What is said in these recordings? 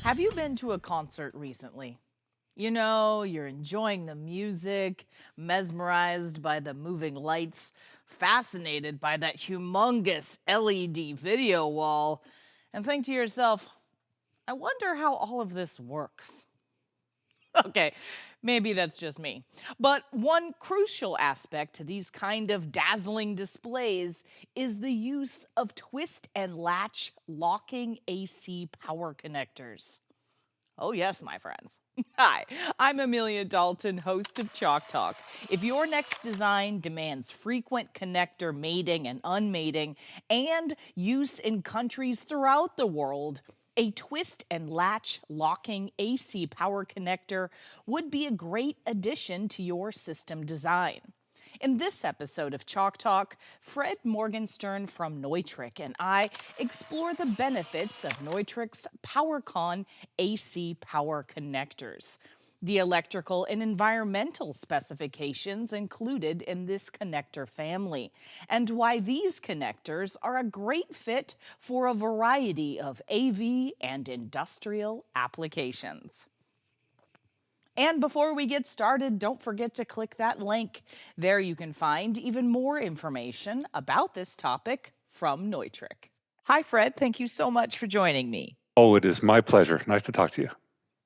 Have you been to a concert recently? You know, you're enjoying the music, mesmerized by the moving lights, fascinated by that humongous LED video wall, and think to yourself, I wonder how all of this works. Okay, maybe that's just me. But one crucial aspect to these kind of dazzling displays is the use of twist and latch locking AC power connectors. Oh, yes, my friends. Hi, I'm Amelia Dalton, host of Chalk Talk. If your next design demands frequent connector mating and unmating and use in countries throughout the world, a twist and latch locking AC power connector would be a great addition to your system design. In this episode of Chalk Talk, Fred Morgenstern from Neutrik and I explore the benefits of Neutrik's PowerCON AC power connectors, the electrical and environmental specifications included in this connector family, and why these connectors are a great fit for a variety of AV and industrial applications. And before we get started, don't forget to click that link. There you can find even more information about this topic from Neutrik. Hi, Fred. Thank you so much for joining me. Oh, it is my pleasure. Nice to talk to you.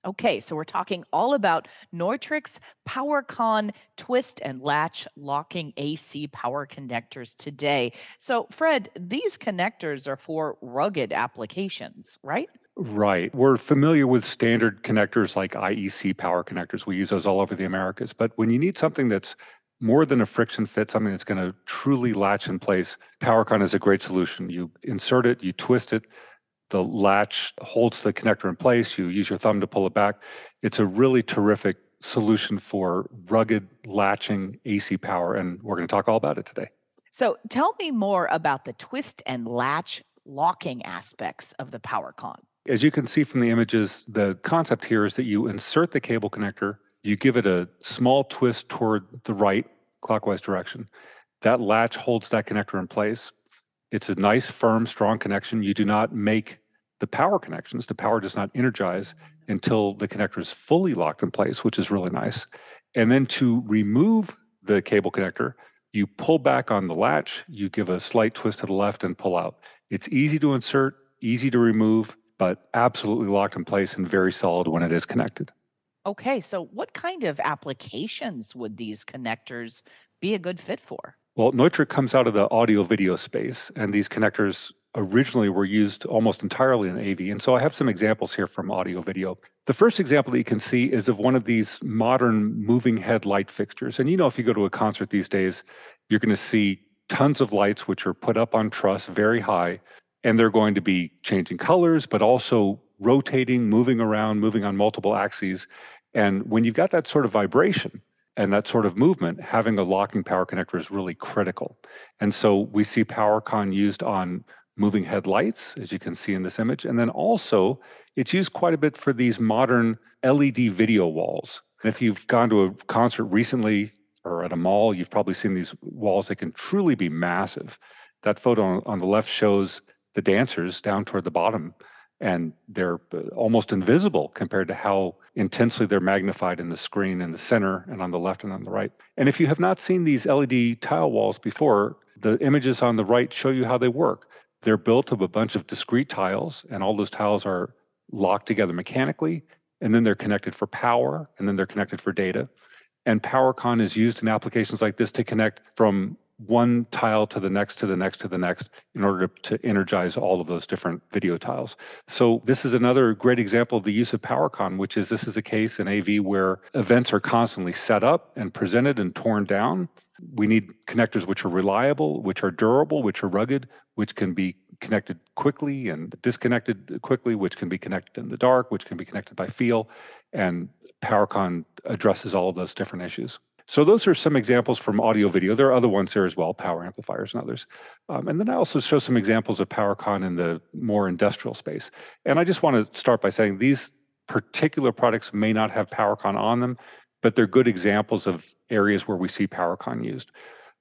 Okay, so we're talking all about Neutrik's PowerCon twist and latch locking AC power connectors today. So, Fred, these connectors are for rugged applications, right? Right. We're familiar with standard connectors like IEC power connectors. We use those all over the Americas. But when you need something that's more than a friction fit, something that's going to truly latch in place, PowerCon is a great solution. You insert it, you twist it, the latch holds the connector in place, you use your thumb to pull it back. It's a really terrific solution for rugged latching AC power, and we're going to talk all about it today. So, tell me more about the twist and latch locking aspects of the PowerCon. As you can see from the images, the concept here is that you insert the cable connector, you give it a small twist toward the right, clockwise direction. That latch holds that connector in place. It's a nice, firm, strong connection. You do not make the power connections. The power does not energize until the connector is fully locked in place, which is really nice. And then to remove the cable connector, you pull back on the latch, you give a slight twist to the left and pull out. It's easy to insert, easy to remove, but absolutely locked in place and very solid when it is connected. Okay, so what kind of applications would these connectors be a good fit for? Well, Neutrik comes out of the audio video space, and these connectors originally were used almost entirely in AV. And so I have some examples here from audio video. The first example that you can see is of one of these modern moving head light fixtures. And you know, if you go to a concert these days, you're going to see tons of lights which are put up on truss very high, and they're going to be changing colors, but also rotating, moving around, moving on multiple axes. And when you've got that sort of vibration and that sort of movement, having a locking power connector is really critical. And so we see PowerCon used on moving headlights, as you can see in this image. And then also, it's used quite a bit for these modern LED video walls. And if you've gone to a concert recently or at a mall, you've probably seen these walls that can truly be massive. That photo on the left shows the dancers down toward the bottom, and they're almost invisible compared to how intensely they're magnified in the screen in the center and on the left and on the right. And if you have not seen these LED tile walls before, the images on the right show you how they work. They're built of a bunch of discrete tiles, and all those tiles are locked together mechanically, and then they're connected for power, and then they're connected for data. And PowerCon is used in applications like this to connect from one tile to the next, to the next, to the next, in order to energize all of those different video tiles. So this is another great example of the use of PowerCon, which is this is a case in AV where events are constantly set up and presented and torn down. We need connectors which are reliable, which are durable, which are rugged, which can be connected quickly and disconnected quickly, which can be connected in the dark, which can be connected by feel. And PowerCon addresses all of those different issues. So those are some examples from audio video. There are other ones there as well, power amplifiers and others. And then I also show some examples of PowerCon in the more industrial space. And I just want to start by saying these particular products may not have PowerCon on them, but they're good examples of areas where we see PowerCon used.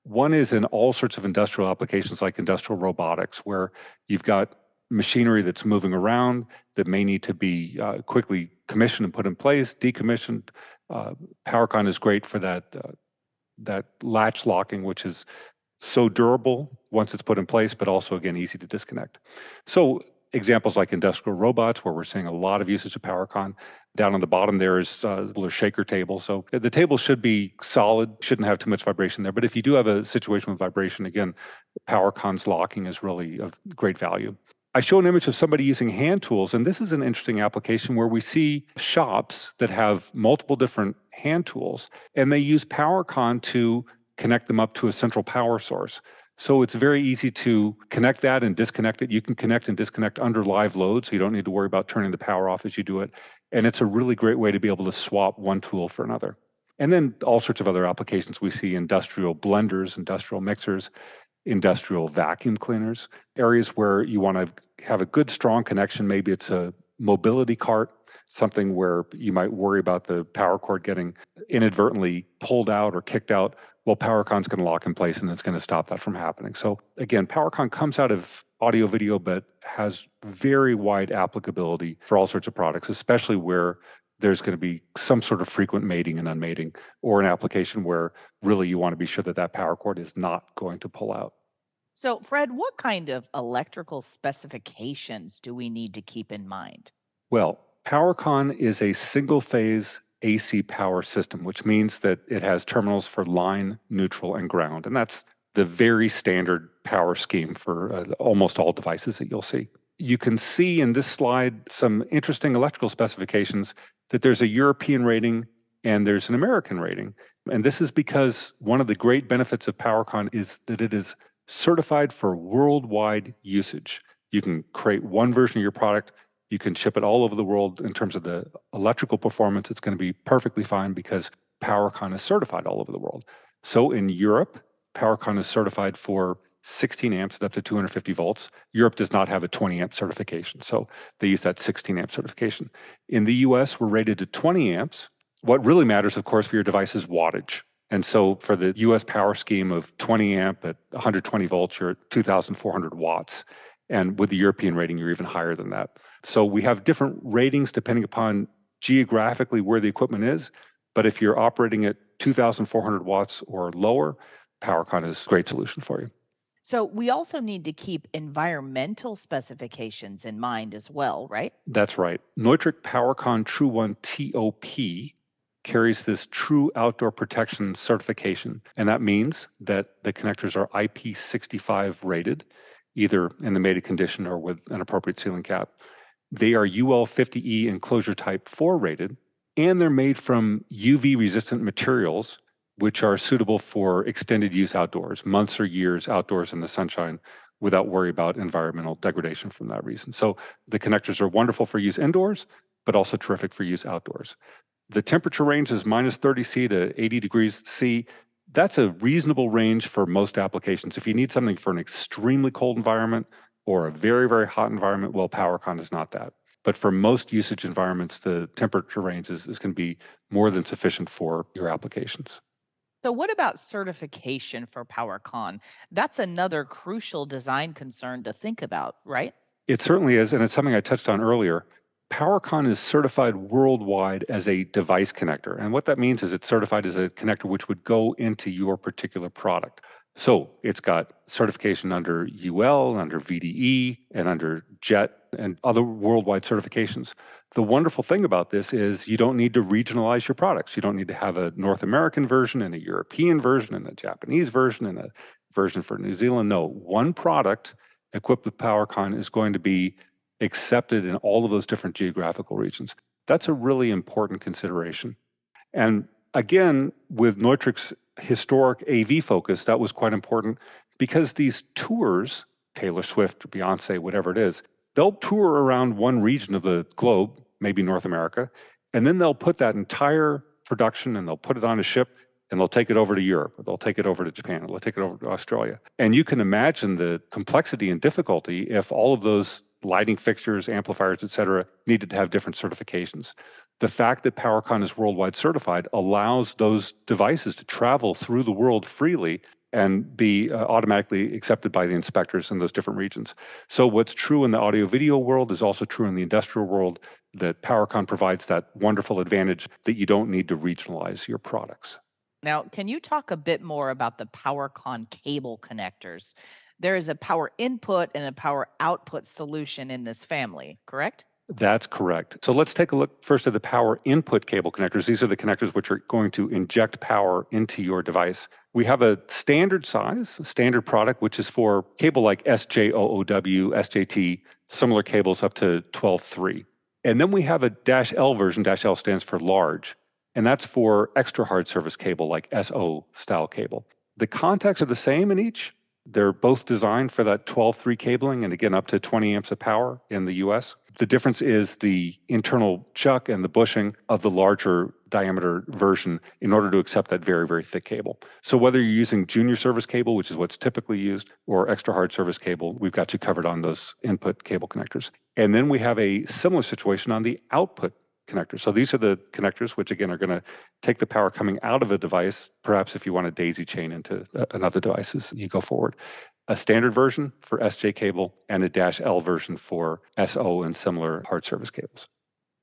One is in all sorts of industrial applications like industrial robotics, where you've got machinery that's moving around that may need to be quickly commissioned and put in place, decommissioned. PowerCON is great for that latch locking, which is so durable once it's put in place, but also, again, easy to disconnect. So examples like industrial robots, where we're seeing a lot of usage of PowerCON. Down on the bottom there is a shaker table. So the table should be solid, shouldn't have too much vibration there. But if you do have a situation with vibration, again, PowerCON's locking is really of great value. I show an image of somebody using hand tools, and this is an interesting application where we see shops that have multiple different hand tools, and they use PowerCON to connect them up to a central power source. So it's very easy to connect that and disconnect it. You can connect and disconnect under live load, so you don't need to worry about turning the power off as you do it. And it's a really great way to be able to swap one tool for another. And then all sorts of other applications. We see industrial blenders, industrial mixers, industrial vacuum cleaners, areas where you want to have a good, strong connection. Maybe it's a mobility cart, something where you might worry about the power cord getting inadvertently pulled out or kicked out. Well, PowerCON's going to lock in place and it's going to stop that from happening. So again, PowerCON comes out of audio video, but has very wide applicability for all sorts of products, especially where there's going to be some sort of frequent mating and unmating, or an application where really you want to be sure that that power cord is not going to pull out. So, Fred, what kind of electrical specifications do we need to keep in mind? Well, PowerCON is a single phase AC power system, which means that it has terminals for line, neutral, and ground. And that's the very standard power scheme for almost all devices that you'll see. You can see in this slide some interesting electrical specifications, that there's a European rating and there's an American rating. And this is because one of the great benefits of PowerCON is that it is certified for worldwide usage. You can create one version of your product, you can ship it all over the world. In terms of the electrical performance, it's going to be perfectly fine because PowerCON is certified all over the world. So in Europe, PowerCON is certified for 16 amps at up to 250 volts. Europe does not have a 20 amp certification, so they use that 16 amp certification. In the US, we're rated to 20 amps. What really matters, of course, for your device is wattage. And so for the US power scheme of 20 amp at 120 volts, you're at 2,400 watts. And with the European rating, you're even higher than that. So we have different ratings depending upon geographically where the equipment is. But if you're operating at 2,400 watts or lower, PowerCON is a great solution for you. So, we also need to keep environmental specifications in mind as well, right? That's right. Neutrik PowerCON True One TOP carries this True Outdoor Protection certification. And that means that the connectors are IP65 rated, either in the mated condition or with an appropriate sealing cap. They are UL50E enclosure type 4 rated, and they're made from UV resistant materials, which are suitable for extended use outdoors, months or years outdoors in the sunshine, without worry about environmental degradation from that reason. So the connectors are wonderful for use indoors, but also terrific for use outdoors. The temperature range is minus 30 C to 80 degrees C. That's a reasonable range for most applications. If you need something for an extremely cold environment or a very, very hot environment, well, PowerCON is not that. But for most usage environments, the temperature range is going to be more than sufficient for your applications. So, what about certification for PowerCon? That's another crucial design concern to think about, right? It certainly is, and it's something I touched on earlier. PowerCon is certified worldwide as a device connector. And what that means is it's certified as a connector which would go into your particular product. So it's got certification under UL, under VDE, and under JET, and other worldwide certifications. The wonderful thing about this is you don't need to regionalize your products. You don't need to have a North American version and a European version and a Japanese version and a version for New Zealand. No, one product equipped with PowerCon is going to be accepted in all of those different geographical regions. That's a really important consideration. And again, with Neutrik's historic AV focus, that was quite important because these tours, Taylor Swift, Beyonce, whatever it is, they'll tour around one region of the globe, maybe North America, and then they'll put that entire production and they'll put it on a ship and they'll take it over to Europe, or they'll take it over to Japan, or they'll take it over to Australia. And you can imagine the complexity and difficulty if all of those lighting fixtures, amplifiers, et cetera, needed to have different certifications. The fact that PowerCon is worldwide certified allows those devices to travel through the world freely and be automatically accepted by the inspectors in those different regions. So what's true in the audio video world is also true in the industrial world, that PowerCON provides that wonderful advantage that you don't need to regionalize your products. Now, can you talk a bit more about the PowerCon cable connectors? There is a power input and a power output solution in this family, correct? That's correct. So let's take a look first at the power input cable connectors. These are the connectors which are going to inject power into your device. We have a standard size, a standard product, which is for cable like SJOOW, SJT, similar cables up to 12.3. And then we have a -L version. -L stands for large, and that's for extra hard surface cable like SO style cable. The contacts are the same in each. They're both designed for that 12.3 cabling, and again, up to 20 amps of power in the US. The difference is the internal chuck and the bushing of the larger diameter version in order to accept that very, very thick cable. So whether you're using junior service cable, which is what's typically used, or extra hard service cable, we've got you covered on those input cable connectors. And then we have a similar situation on the output connectors. So these are the connectors which, again, are going to take the power coming out of a device, perhaps if you want to daisy chain into another device as you go forward. A standard version for SJ cable and a -L version for SO and similar hard surface cables.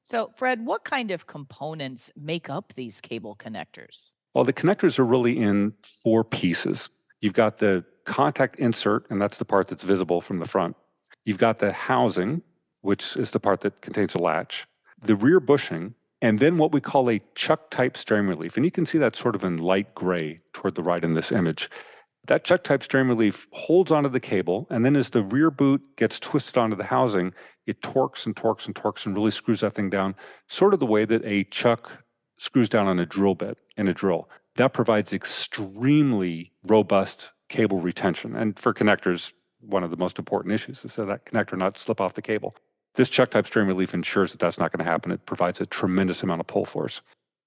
So, Fred, what kind of components make up these cable connectors? Well, the connectors are really in 4 pieces. You've got the contact insert, and that's the part that's visible from the front. You've got the housing, which is the part that contains a latch, the rear bushing, and then what we call a chuck-type steering relief. And you can see that sort of in light gray toward the right in this image. That chuck-type steering relief holds onto the cable, and then as the rear boot gets twisted onto the housing, it torques and torques and torques and really screws that thing down, sort of the way that a chuck screws down on a drill bit in a drill. That provides extremely robust cable retention. And for connectors, one of the most important issues is that connector not slip off the cable. This chuck-type steering relief ensures that that's not going to happen. It provides a tremendous amount of pull force.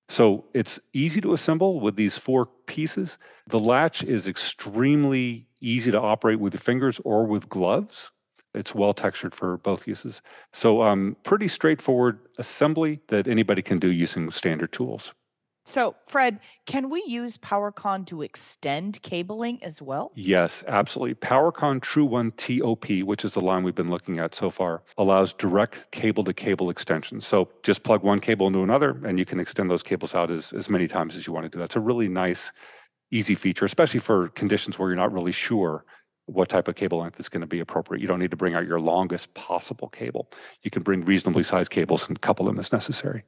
So it's easy to assemble with these 4 pieces. The latch is extremely easy to operate with your fingers or with gloves. It's well textured for both uses. So pretty straightforward assembly that anybody can do using standard tools. So, Fred, can we use PowerCon to extend cabling as well? Yes, absolutely. PowerCon True One TOP, which is the line we've been looking at so far, allows direct cable-to-cable extensions. So just plug one cable into another, and you can extend those cables out as many times as you want to do. That's a really nice, easy feature, especially for conditions where you're not really sure what type of cable length is going to be appropriate. You don't need to bring out your longest possible cable. You can bring reasonably sized cables and couple them as necessary.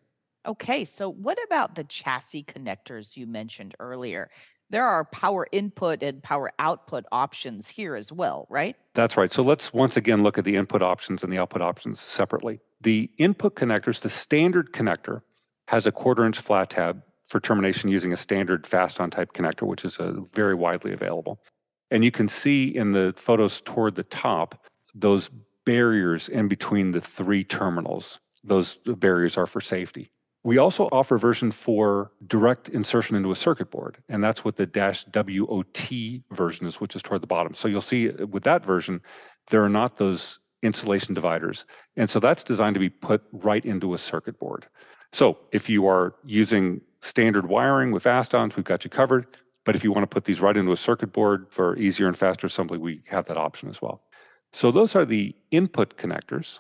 Okay, so what about the chassis connectors you mentioned earlier? There are power input and power output options here as well, right? That's right. So let's once again look at the input options and the output options separately. The input connectors, the standard connector, has a 1/4-inch flat tab for termination using a standard fast-on type connector, which is very widely available. And you can see in the photos toward the top, those barriers in between the 3 terminals. Those barriers are for safety. We also offer a version for direct insertion into a circuit board, and that's what the -WOT version is, which is toward the bottom. So you'll see with that version, there are not those insulation dividers. And so that's designed to be put right into a circuit board. So if you are using standard wiring with fast-ons, we've got you covered. But if you want to put these right into a circuit board for easier and faster assembly, we have that option as well. So those are the input connectors.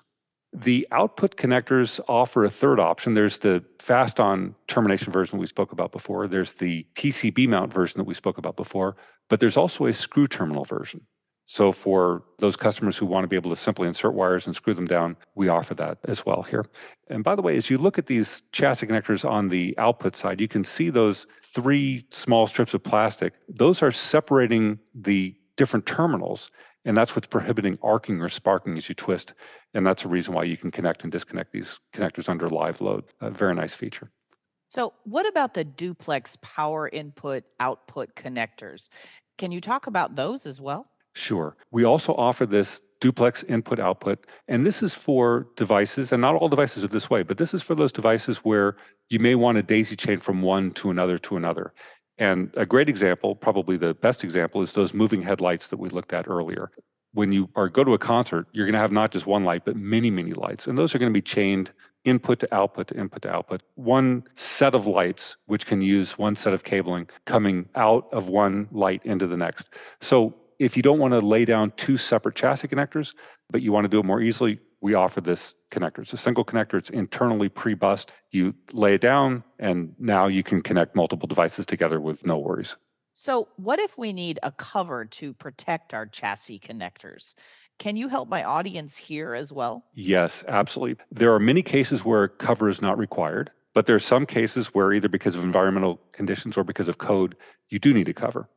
The output connectors offer a third option. There's the fast-on termination version we spoke about before. There's the PCB mount version that we spoke about before, but there's also a screw terminal version. So for those customers who want to be able to simply insert wires and screw them down, we offer that as well here. And by the way, as you look at these chassis connectors on the output side, you can see those 3 small strips of plastic. Those are separating the different terminals. And that's what's prohibiting arcing or sparking as you twist. And that's a reason why you can connect and disconnect these connectors under live load. A very nice feature. So, what about the duplex power input output connectors? Can you talk about those as well? Sure. We also offer this duplex input output. And this is for devices, and not all devices are this way, but this is for those devices where you may want to daisy chain from one to another to another. And a great example, probably the best example, is those moving headlights that we looked at earlier. When you go to a concert, you're going to have not just one light, but many, many lights. And those are going to be chained input to output to input to output. One set of lights, which can use one set of cabling coming out of one light into the next. So if you don't want to lay down two separate chassis connectors, but you want to do it more easily, we offer this connector. It's a single connector. It's internally pre-bussed. You lay it down, and now you can connect multiple devices together with no worries. So, what if we need a cover to protect our chassis connectors? Can you help my audience here as well? Yes, absolutely. There are many cases where cover is not required, but there are some cases where either because of environmental conditions or because of code, you do need a cover.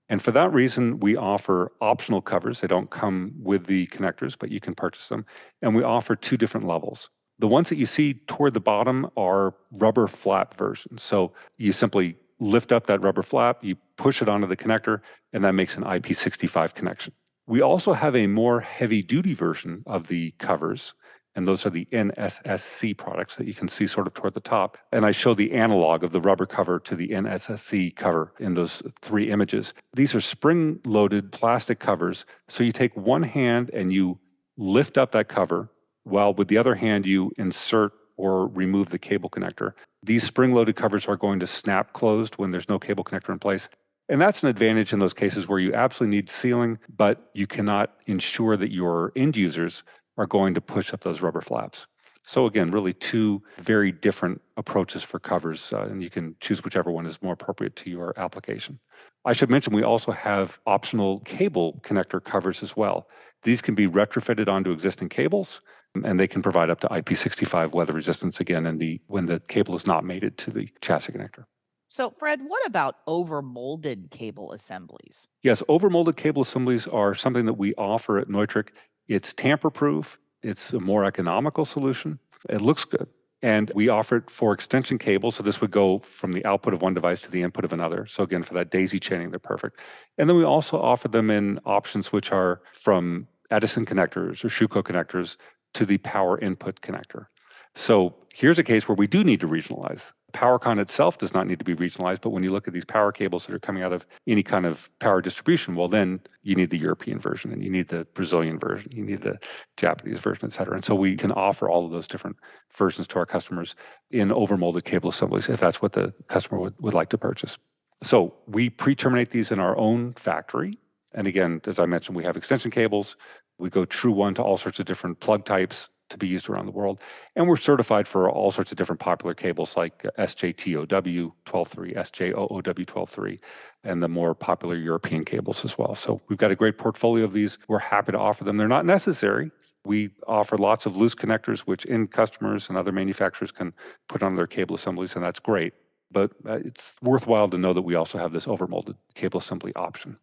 And for that reason, we offer optional covers. They don't come with the connectors, but you can purchase them. And we offer two different levels. The ones that you see toward the bottom are rubber flap versions. So you simply lift up that rubber flap, you push it onto the connector, and that makes an IP65 connection. We also have a more heavy-duty version of the covers, and those are the NSSC products that you can see sort of toward the top. And I show the analog of the rubber cover to the NSSC cover in those three images. These are spring-loaded plastic covers. So you take one hand and you lift up that cover, while with the other hand you insert or remove the cable connector. These spring-loaded covers are going to snap closed when there's no cable connector in place. And that's an advantage in those cases where you absolutely need sealing, but you cannot ensure that your end users are going to push up those rubber flaps. So again, really two very different approaches for covers, and you can choose whichever one is more appropriate to your application. I should mention we also have optional cable connector covers as well. These can be retrofitted onto existing cables, and they can provide up to IP65 weather resistance again when the cable is not mated to the chassis connector. So, Fred, what about overmolded cable assemblies? Yes, overmolded cable assemblies are something that we offer at Neutrik. It's tamper-proof. It's a more economical solution. It looks good. And we offer it for extension cables. So this would go from the output of one device to the input of another. So again, for that daisy chaining, they're perfect. And then we also offer them in options which are from Edison connectors or Schuko connectors to the power input connector. So here's a case where we do need to regionalize. PowerCON itself does not need to be regionalized, but when you look at these power cables that are coming out of any kind of power distribution, well, then you need the European version, and you need the Brazilian version, you need the Japanese version, et cetera. And so we can offer all of those different versions to our customers in overmolded cable assemblies if that's what the customer would like to purchase. So we pre-terminate these in our own factory. And again, as I mentioned, we have extension cables. We go true one to all sorts of different plug types to be used around the world. And we're certified for all sorts of different popular cables like SJTOW 12.3, SJOOW 12.3, and the more popular European cables as well. So we've got a great portfolio of these. We're happy to offer them. They're not necessary. We offer lots of loose connectors, which end customers and other manufacturers can put on their cable assemblies, and that's great. But it's worthwhile to know that we also have this overmolded cable assembly option.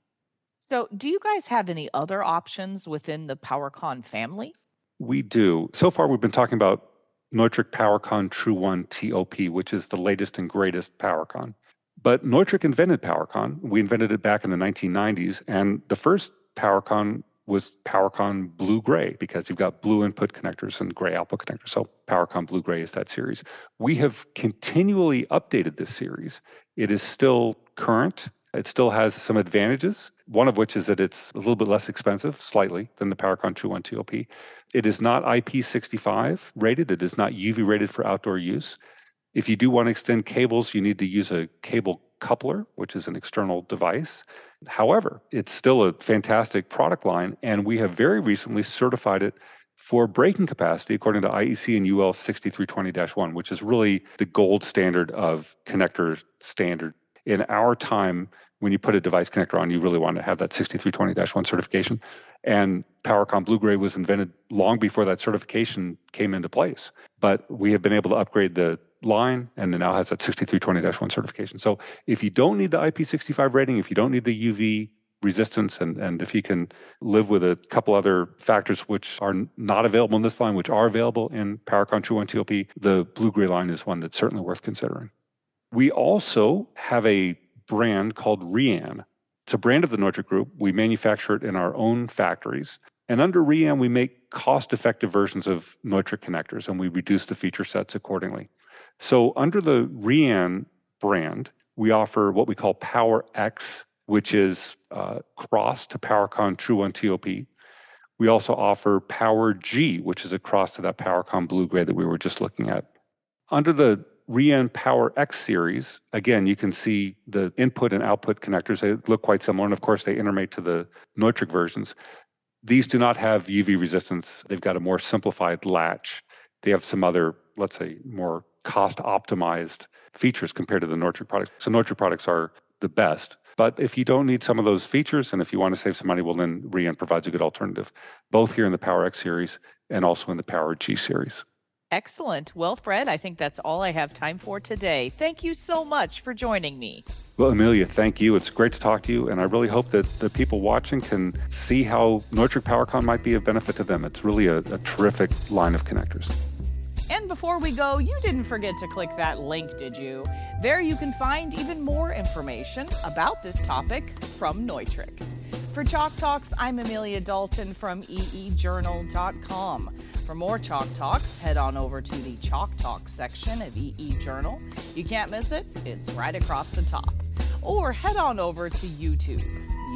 So, do you guys have any other options within the PowerCon family? We do. So far, we've been talking about Neutrik PowerCON True One TOP, which is the latest and greatest PowerCON. But Neutrik invented PowerCON. We invented it back in the 1990s, and the first PowerCON was PowerCON Blue-Gray because you've got blue input connectors and gray output connectors. So PowerCON Blue-Gray is that series. We have continually updated this series. It is still current. It still has some advantages, one of which is that it's a little bit less expensive, slightly, than the PowerCON True One TOP. It is not IP65 rated. It is not UV rated for outdoor use. If you do want to extend cables, you need to use a cable coupler, which is an external device. However, it's still a fantastic product line, and we have very recently certified it for breaking capacity according to IEC and UL 6320-1, which is really the gold standard of connector standard. In our time, when you put a device connector on, you really want to have that 6320-1 certification. And PowerCON Blue-Gray was invented long before that certification came into place. But we have been able to upgrade the line, and it now has that 6320-1 certification. So if you don't need the IP65 rating, if you don't need the UV resistance, and if you can live with a couple other factors which are not available in this line, which are available in PowerCON True One TOP, the Blue-Gray line is one that's certainly worth considering. We also have a brand called Rean. It's a brand of the Neutrik Group. We manufacture it in our own factories. And under Rean, we make cost-effective versions of Neutrik connectors, and we reduce the feature sets accordingly. So under the Rean brand, we offer what we call PowerX, which is cross to PowerCON True One TOP. We also offer PowerG, which is a cross to that PowerCON blue-gray that we were just looking at. Under the Rean PowerX series, again, you can see the input and output connectors. They look quite similar, and of course, they intermate to the Neutrik versions. These do not have UV resistance. They've got a more simplified latch. They have some other, let's say, more cost-optimized features compared to the Neutrik products. So Neutrik products are the best. But if you don't need some of those features, and if you want to save some money, well, then Rean provides a good alternative, both here in the PowerX series and also in the PowerG series. Excellent. Well, Fred, I think that's all I have time for today. Thank you so much for joining me. Well, Amelia, thank you. It's great to talk to you, and I really hope that the people watching can see how Neutrik PowerCon might be of benefit to them. It's really a terrific line of connectors. And before we go, you didn't forget to click that link, did you? There you can find even more information about this topic from Neutrik. For Chalk Talks, I'm Amelia Dalton from eejournal.com. For more Chalk Talks, head on over to the Chalk Talk section of EE Journal. You can't miss it, it's right across the top. Or head on over to YouTube,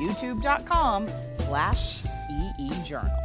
youtube.com/EE Journal.